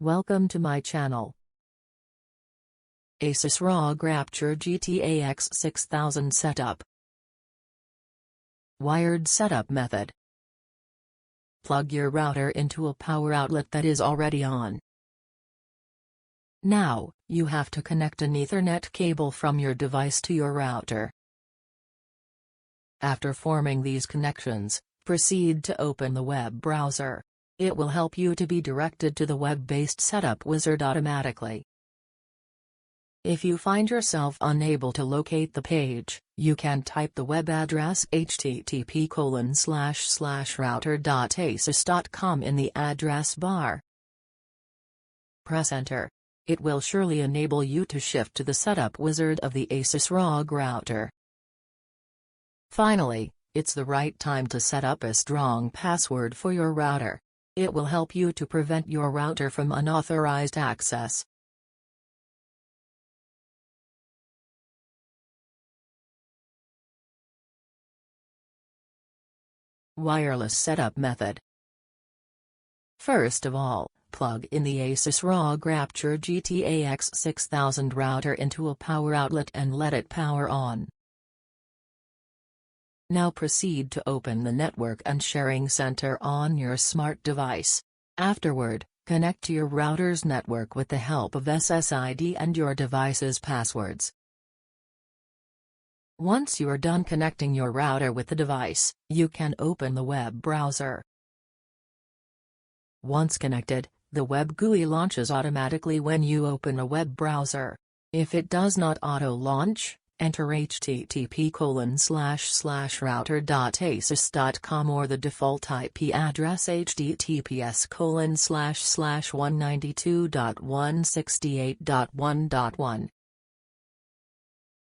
Welcome to my channel. Asus ROG Rapture GT-AX6000 Setup. Wired setup method. Plug your router into a power outlet that is already on. Now, you have to connect an Ethernet cable from your device to your router. After forming these connections, proceed to open the web browser. It will help you to be directed to the web-based setup wizard automatically. If you find yourself unable to locate the page, you can type the web address http://router.asus.com in the address bar. Press Enter. It will surely enable you to shift to the setup wizard of the Asus ROG router. Finally, it's the right time to set up a strong password for your router. It will help you to prevent your router from unauthorized access. Wireless setup method. First of all, plug in the Asus ROG Rapture GT-AX6000 router into a power outlet and let it power on. Now proceed to open the Network and Sharing Center on your smart device. Afterward, connect to your router's network with the help of SSID and your device's passwords. Once you are done connecting your router with the device, you can open the web browser. Once connected, the web GUI launches automatically when you open a web browser. If it does not auto-launch, enter http://router.asus.com or the default IP address https://192.168.1.1.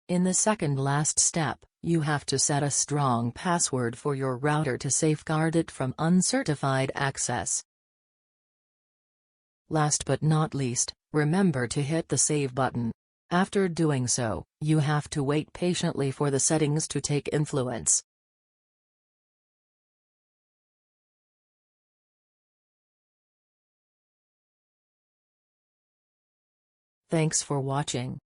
In the second last step, you have to set a strong password for your router to safeguard it from uncertified access. Last but not least, remember to hit the save button. After doing so, you have to wait patiently for the settings to take influence. Thanks for watching.